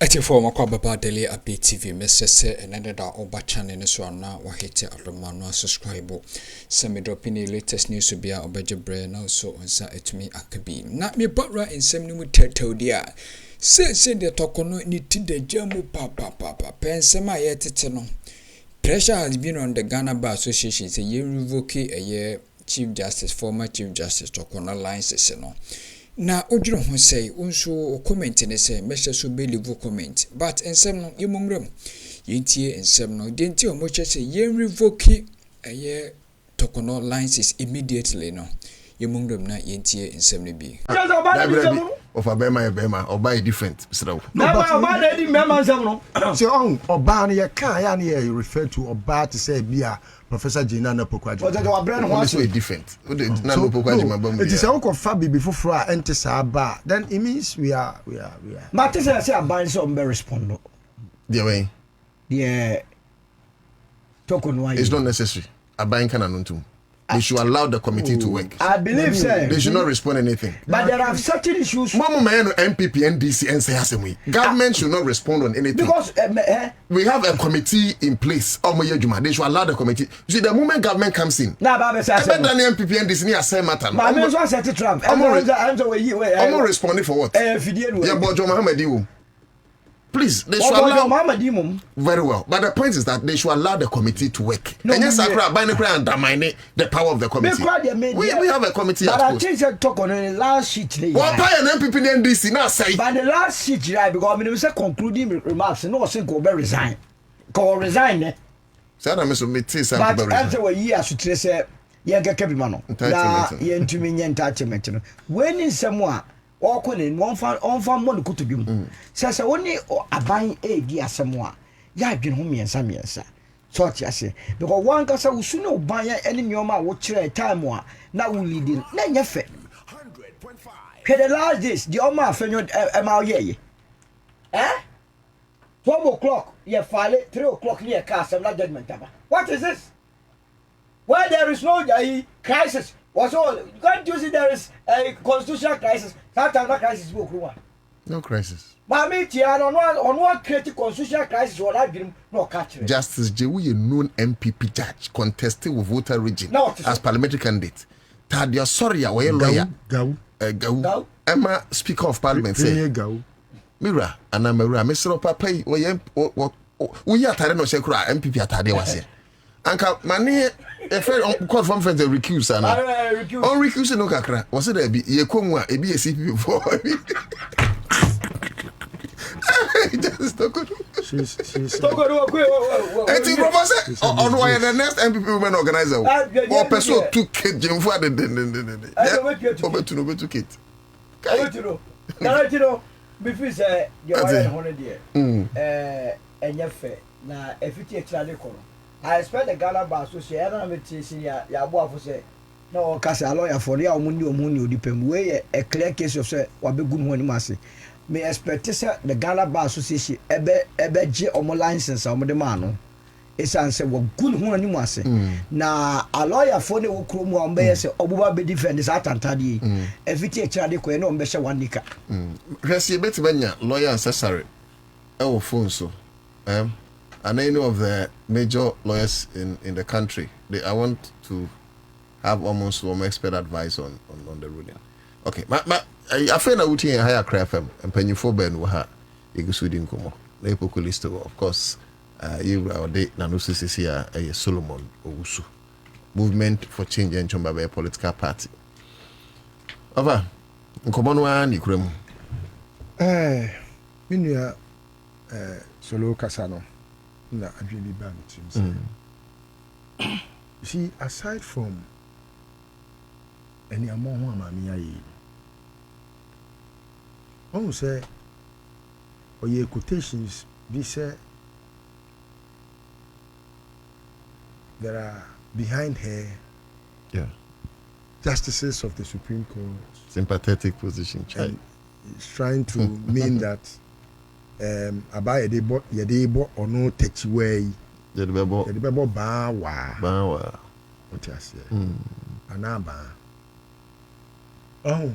Eti for my kwaba daily update TV message and ended our oba channel so na wa hit Akroma no subscribe. Send me drop in the latest news to be a obeje brain also onsa etumi akabi. Na me bra in sem no tetel dia. Say the Torkornoo ni tinde jamu papa pensema ye tete no. Pressure has been on the Ghana Bar Association say ye revoke a year Chief Justice former Chief Justice Torkornoo license no. Na odwiro ho say unso comment ne say message so be leave comment but ensem no yemumrem yentie ensem no denti o mo say yen revoke eye Torkornoo licenses immediately no yemumrem na yentie ensem no bi of a bema or buy different so oba dey member nsem no say on oba no ye kan ya na you refer to oba to say bia Professor Jina na Pokwaji. But our brand was so different. Na no Pokwaji mabam. It is a ko fa bibi foforo a ente sa ba. Then it means we are. But this say aban so be respond. The way. The Torkornoo. It's not necessary. Aban can anuntum. They should allow the committee to work. I believe so. They should not respond anything. But there are certain issues. Mama man MPP NDC and say asemi. Government should not respond on anything. Because we have a committee in place. They should allow the committee. You see, the moment government comes in, MPP NDC ni asem matter. But I also set Trump. I'm not responding for what? Yeah, but Muhammad. Please, they should allow. Very well, but the point is that they should allow the committee to work. And yes, undermine the power of the committee. We have a committee. But I think that Torkornoo last sheet. What by an MPP NDC now say? But the last sheet, right? Because I mean, it was a concluding remarks. No, I think go resign. Go resign. So I'm so meeting some. But after a year, should say, "Yeah, get Kelvin mano." That you to me entitlement. When in someone. Okone on fa mo ko to bi mu sese woni aban e di asemo a ya adwene ho miensa so ti ase because one kasa usu no ban ya ene nyoma a wo kire time a na wo leading na nya fe 100.5 the last days the oma afenyo e ma ye 12 o'clock ye fale 3 o'clock ye ka assembly judgment aba what is this where there is no crisis also can't you see there is a constitutional crisis that time that crisis will grow no crisis mama tia on one create constitutional crisis or that dream no catch Justice Jewu a known MPP judge contesting with voter region as parliamentary candidate Tadia Soria we lawyer Gau Emma speaker of parliament say Mira anamara Mr. Papa we atare no shekura MPP atade wase anka mane e friend on call from friend recuse ana on recuse no kakra was it there be ye konwa e be CPP for just Torkornoo eti professor on why the next MPP women organizer or person took Jim for the obetu kit obetu before say you are 100 enye fe na efiti ekirade kono I expect the Ghana Bar Association and meeting ya boy for say no case a lawyer for ya omuni odipem we a clear case of say wa be good money mase me expect say the Ghana Bar Association ebe je omo license omo de ma no esan say wa good money mase na a lawyer for ne wo kromu o be say obuba be defend this atantade efiti ekirade ko e no be hye wanika resi beti banya lawyer necessary e wo phone so and any of the major lawyers in the country, I want to have almost some expert advice on the ruling. Okay, I feel na uti en higher cry FM and penyifo ben wo ha igusudi nkomo. Na epoko list of course you our day na no sisi ya Solomon Owusu. Movement for Change and Chomba by a political party. Over nkomo no an ikremu. Minua solo kasano. Na adwene ba metim. See, aside from any among ho amami ayi. One say oye quotations be say there are behind her justices of the Supreme Court. Sympathetic position. It's trying to mean that about a debo or no touch way. The bebo ba what you say? Anaba. Oh.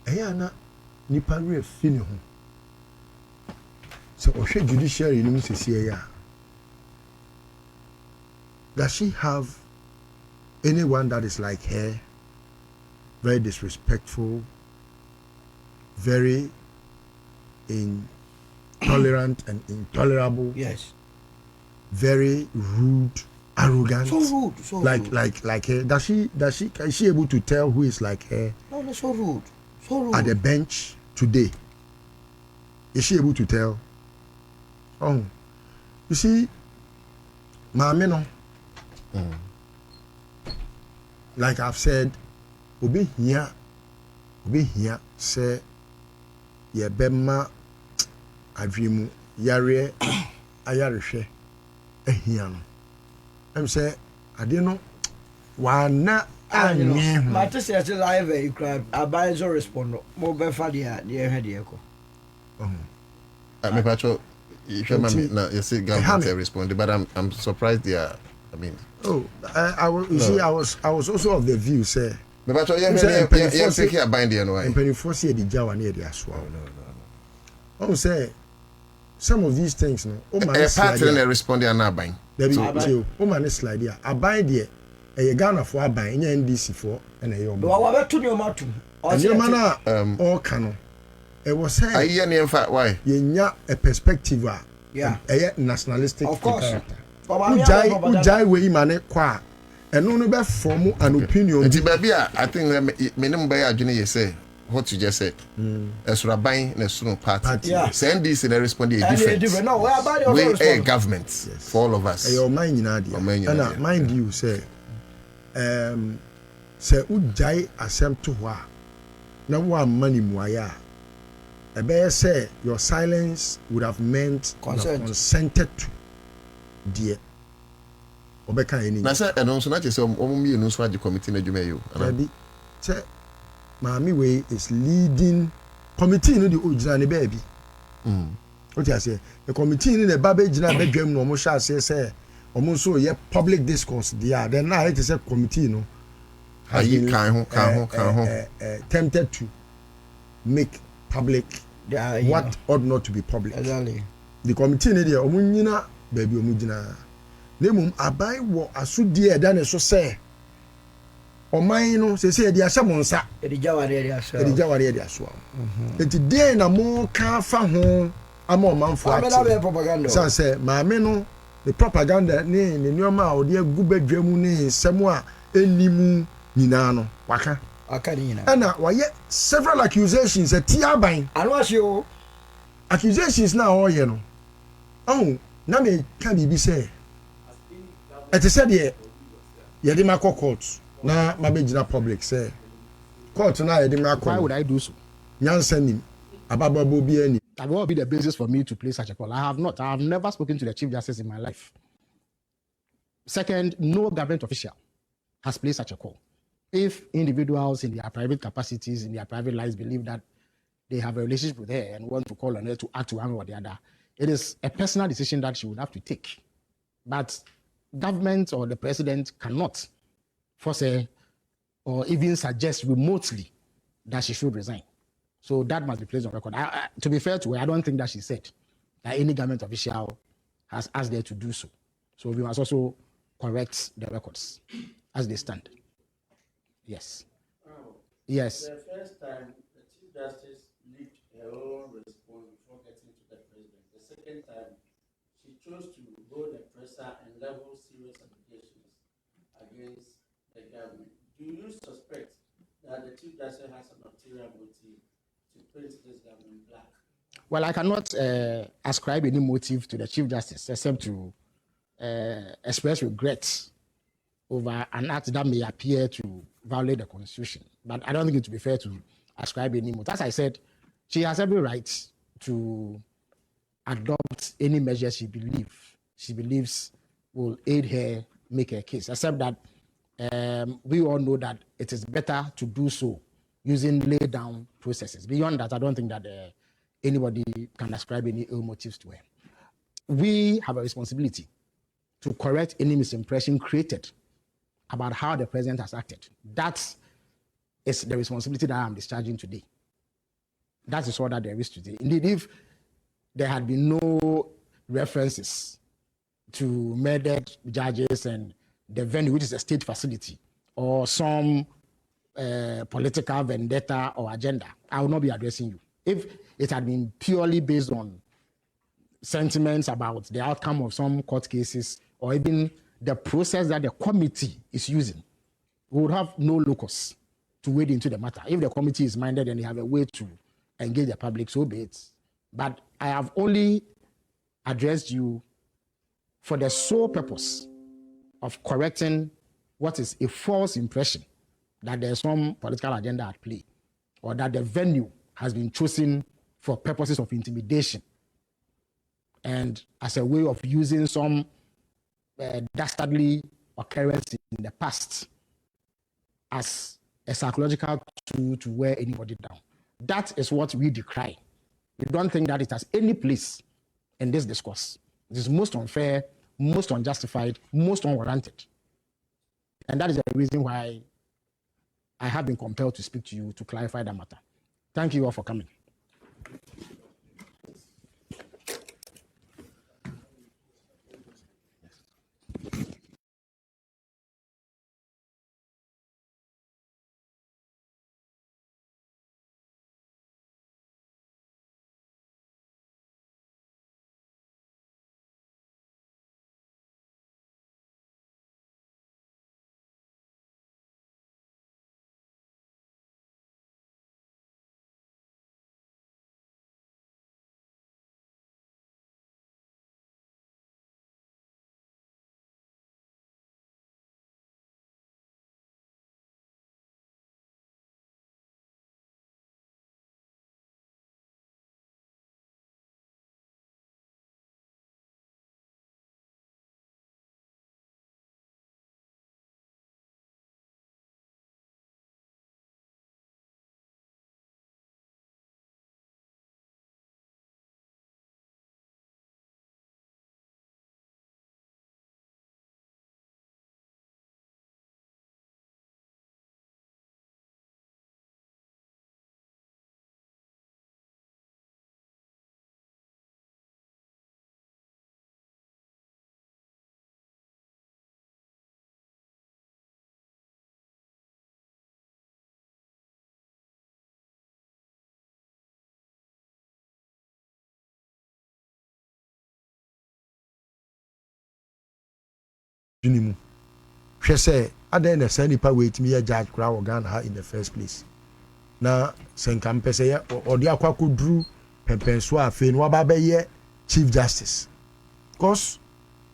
Ayana nipa re fi ne ho so ohwe judiciary ni msese ya does she have anyone that is like her, very disrespectful, very intolerant and intolerable? Yes. Very rude, arrogant. So rude. So like rude. like her. Is she able to tell who is like her? No, no, so rude. So rude. At the bench today. Is she able to tell? Oh, you see, Mami no. Like I've said, obi here say ye bema adwimu yare ayarehwe ehia no. Em say ade no wana anye. Mate say live e crab abayezo respond mo be fa de he de eko. Me pacho if na you see government respond, but I'm surprised they are. I mean, I was also of the view say. Me pacho you take here bind there no. And penny force the jawa near the aswa. No. Say some of these things no. O man part na respond there na bind. There be o man slide there. Abind there. E Ghana for abind, nya NDC for na e omo. Wa beto ni o matum. O se na all cano. E was say aye na in why? Yenya a perspective yeah. Nationalistic of course. Ujai we mane kwa eno no be form an opinion. Nti baby I think me name by adwene ye say what you just said. Esuraban na sunu party. Send this in a respond a different. No, where about your we a government for all of us. Your mind nyina dia. And mind you say say ujai asem to ho a na wa mani muaya. Ebe say your silence would have meant consented to dear obeka any na say eno so na che say omumi enu so age committee na dwuma yo abi say maami we is leading committee no the original ne baby what you say the committee ni the baba gina bedwam no mo sha say omo so ye public discourse there then now it is a committee no ayi kan ho tempted to make public what ought not to be public. Exactly. The committee ni there omo nyina baby omo gina nemum abai wo asudi e da ne so say oman no se se e dia hye mo nsa e di jaware e dia so enti dey na mo ka fa ho ama omanfo propaganda san say maame no the propaganda ne nyoma a odi agu badwam ne nsem a enimu nyina no waka ni nyina ana waye several accusations ati aban anu ahye o accusations na o ye no oh na me ka bibi say it said ye de ma court na ma be gina public say court na ye de ma why would I do so? Nyansa nim abababo bi ani. That will be the basis for me to play such a call. I have never spoken to the Chief Justice in my life. Second, no government official has played such a call. If individuals in their private capacities, in their private lives believe that they have a relationship with her and want to call on her to act one way or the other, it is a personal decision that she would have to take. But government or the president cannot force her or even suggest remotely that she should resign. So that must be placed on record. To be fair to her, I don't think that she said that any government official has asked her to do so. So we must also correct the records as they stand. Yes. Yes. The first time the Chief Justice leaked her own response before getting to the president. The second time, she chose to go the presser and level serious allegations against the government. Do you suspect that the Chief Justice has an ulterior motive to paint this government black? Well, I cannot ascribe any motive to the Chief Justice except to express regret over an act that may appear to violate the Constitution. But I don't think it would be fair to ascribe any motive. As I said, she has every right to adopt any measure she believes will aid her make her case, except that we all know that it is better to do so using lay down processes. Beyond that, I don't think that anybody can ascribe any ill motives to her. We have a responsibility to correct any misimpression created about how the president has acted. That is the responsibility that I am discharging today. That is all that there is today. Indeed, if there had been no references to murdered judges and the venue, which is a state facility, or some political vendetta or agenda, I will not be addressing you. If it had been purely based on sentiments about the outcome of some court cases, or even the process that the committee is using, we would have no locus to wade into the matter. If the committee is minded and they have a way to engage the public, so be it. But I have only addressed you for the sole purpose of correcting what is a false impression that there's some political agenda at play, or that the venue has been chosen for purposes of intimidation and as a way of using some dastardly occurrence in the past as a psychological tool to wear anybody down. That is what we decry. We don't think that it has any place in this discourse. It is most unfair, most unjustified, most unwarranted. And that is the reason why I have been compelled to speak to you to clarify that matter. Thank you all for coming. Junimu. She say, I didn't send nipa wait me a judge crowd Ghana in the first place. Na senka mpese ya odi akwa kodru pempenso afi no aba ye chief justice. Cause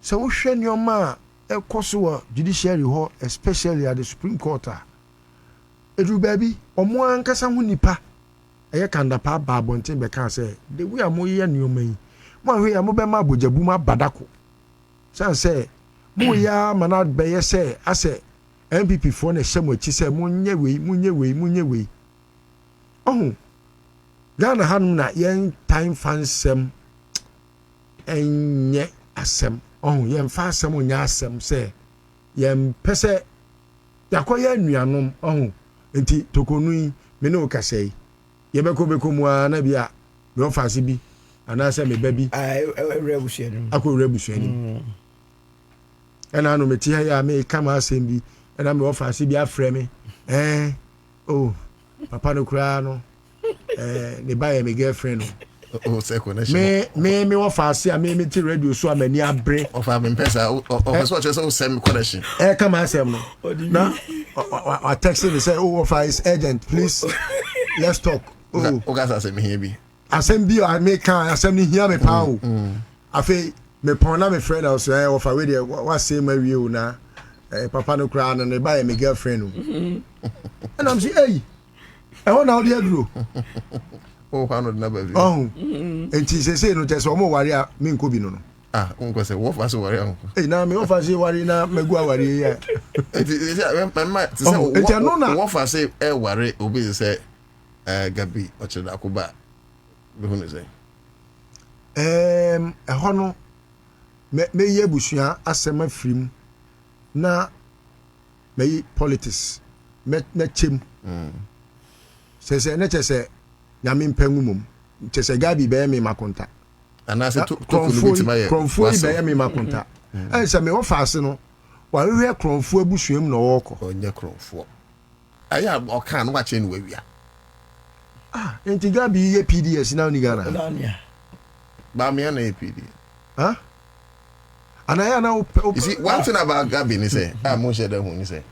so wo hwe nyoma e koso judiciary ho, especially at the Supreme Court. Edu baby omo ankasa ho nipa eye kanda pa ba bonten be kan say the way amoye nyoma yi mo ahwe ya mo be ma bojabu ma badako san say mo ya manad be ye say ase MPP for na hyem achi say munye wei oh Ghana hanum na yen time fansem enye asem oh yen fa asem onya asem say yen pese yakoya anuanom oh enti Torkornoo me ne okasei ye beko mu na bia me ofase bi ana say me babi rebusuani akọ ena anu meti ha ya me kama asem bi ena me ofase bi afre me oh papa no kura no ne buy me girlfriend no oh say connection me ofase a me ti radio so amani abre of am pesa of so just send connection kama asem no na I texted me say oh office agent please let's talk oh guys asem here bi asem bi I make asem ni here me pa o afi me pona me friend also offer we dey what say my we o na papa no cry and buy me girlfriend o and I'm say hey I want now dey duro oh how no na ba bi oh enti say no just o mo wari a me nko bi no unko say wo fa so wari an na me wo fa say wari na megu wari ya enti say wo fa say wari obi say gabi ochida akoba be hu say hono me ye busua asema frim na me politics me chem se ne chese nyame mpangu mum chese gabi be me makonta ana se Torkornoo bitima ye kronfo be me makonta se me ofa ase no wa hwe kronfo abusuam na woko onye kronfo aya oka no wa che no wawia enti gabi ye PDS na oni Ghana ba me na PD and I now you see one thing about Gabi ni say mo share that one ni say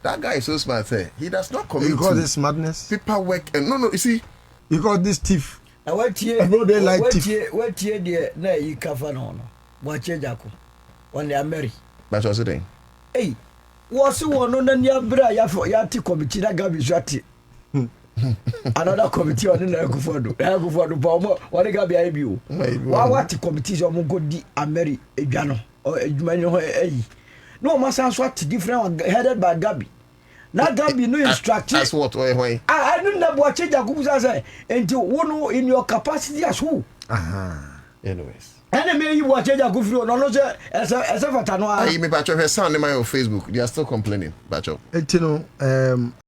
that guy is so smart say he does not commit because this madness paperwork and no you see because this thief what here they like thief what here there na you cover no watch jako on the Mary but what's it hey what's one no na nia bra ya ti committee na Gabi so ati another committee on na Akufodo pa mo one Gabi ayi bi o what committee o mo go di Mary edwa no edwuma ni ho eyi no massa so at different one headed by Gabi na Gabi no instruct that's what why I don't know what change Jacob say until one in your capacity as who anyways enemy you watch Jacob no say as a fatano I me patch your sound in my Facebook they are still complaining patch you know